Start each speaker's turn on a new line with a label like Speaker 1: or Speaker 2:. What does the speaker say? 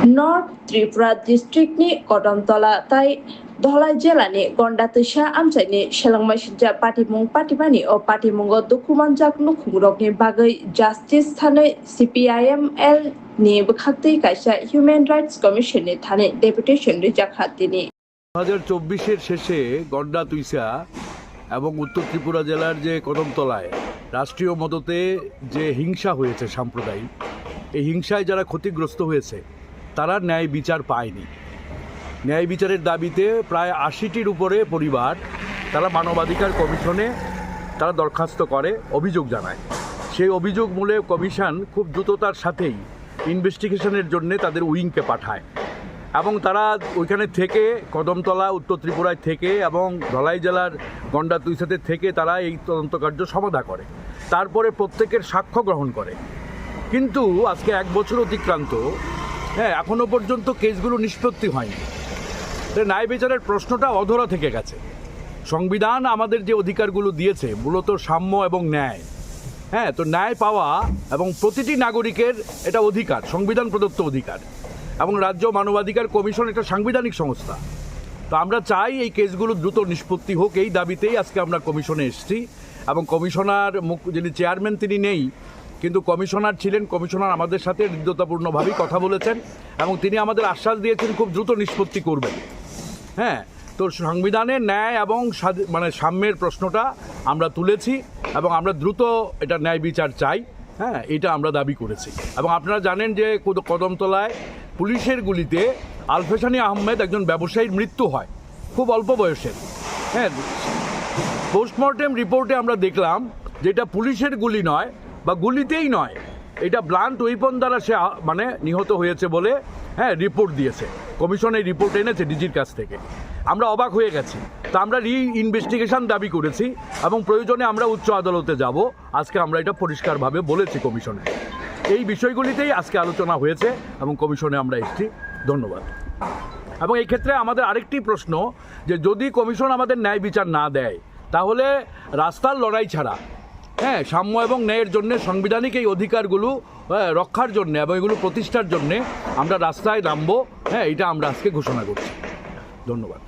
Speaker 1: North Tripura डिस्ट्रिक्टनि Kadamtala ताई धलाई जिल्लानि गन्डातैसा आमचाइनि सेलांमाइसिनजा पाटिमुं पाटिबानि अ पाटिमुंगो दुखुमानजाक लुखुंरकनि बागै जास्टिस थानै CPIML नि बखाक्तै कायसा हिउमेन राइट्स कमिशननि थानै डेपुटेशन रिजाखातिनि
Speaker 2: 2024 শেষে গন্ডাতুইসা এবং উত্তর ত্রিপুরা জেলার যে কদমতলায় রাষ্ট্রীয় মদতে যে হিংসা হয়েছে সাম্প্রদায়িক এই হিংসায় যারা ক্ষতিগ্রস্ত হয়েছে তারা ন্যায় বিচার পায়নি। ন্যায় বিচারের দাবিতে প্রায় ৮০টির উপরে পরিবার তারা মানবাধিকার কমিশনে তারা দরখাস্ত করে, অভিযোগ জানায়। সেই অভিযোগ মূলে কমিশন খুব দ্রুততার সাথেই ইনভেস্টিগেশনের জন্য তাদের উইংকে পাঠায় এবং তারা ওইখানে থেকে কদমতলা উত্তর ত্রিপুরায় থেকে এবং ধলাই জেলার গন্ডাতুইসাতে থেকে তারা এই তদন্ত কার্য সমাধা করে, তারপরে প্রত্যেকের সাক্ষ্য গ্রহণ করে। কিন্তু আজকে ১ বছর অতিক্রান্ত, এখনও পর্যন্ত কেসগুলো নিষ্পত্তি হয়নি। ন্যায় বিচারের প্রশ্নটা অধরা থেকে গেছে। সংবিধান আমাদের যে অধিকারগুলো দিয়েছে মূলত সাম্য এবং ন্যায়, তো ন্যায় পাওয়া এবং প্রতিটি নাগরিকের এটা অধিকার, সংবিধান প্রদত্ত অধিকার, এবং রাজ্য মানবাধিকার কমিশন একটা সাংবিধানিক সংস্থা। তো আমরা চাই এই কেসগুলো দ্রুত নিষ্পত্তি হোক, এই দাবিতেই আজকে আমরা কমিশনে এসেছি। এবং কমিশনার যিনি চেয়ারম্যান তিনি নেই, কিন্তু কমিশনার ছিলেন। কমিশনার আমাদের সাথে হৃদ্যতাপূর্ণভাবেই কথা বলেছেন এবং তিনি আমাদের আশ্বাস দিয়েছেন খুব দ্রুত নিষ্পত্তি করবেন। তো সংবিধানের ন্যায় এবং সাম্যের প্রশ্নটা আমরা তুলেছি এবং আমরা দ্রুত এটা ন্যায় বিচার চাই। এটা আমরা দাবি করেছি। এবং আপনারা জানেন যে কদমতলায় পুলিশের গুলিতে আলফেসানি আহমেদ একজন ব্যবসায়ীর মৃত্যু হয় খুব অল্প বয়সের। পোস্টমর্টেম রিপোর্টে আমরা দেখলাম যে এটা পুলিশের গুলি নয় বা গুলিতেই নয়, এটা ব্লান্ট ওয়েপন দ্বারা সে নিহত হয়েছে বলে রিপোর্ট দিয়েছে। কমিশন এই রিপোর্ট এনেছে ডিজির কাছ থেকে। আমরা অবাক হয়ে গেছি। তা আমরা ইনভেস্টিগেশন দাবি করেছি এবং প্রয়োজনে আমরা উচ্চ আদালতে যাব। আজকে আমরা এটা পরিষ্কারভাবে বলেছি কমিশনে। এই বিষয়গুলিতেই আজকে আলোচনা হয়েছে এবং কমিশনে আমরা এসেছি। ধন্যবাদ। এবং এই ক্ষেত্রে আমাদের আরেকটি প্রশ্ন, যে যদি কমিশন আমাদের ন্যায় বিচার না দেয় তাহলে রাস্তার লড়াই ছাড়া সাম্য এবং ন্যায়ের জন্য সাংবিধানিক এই অধিকারগুলো রক্ষার জন্য এবং এগুলো প্রতিষ্ঠার জন্য আমরা রাস্তায় নামবো। এটা আমরা আজকে ঘোষণা করছি। ধন্যবাদ।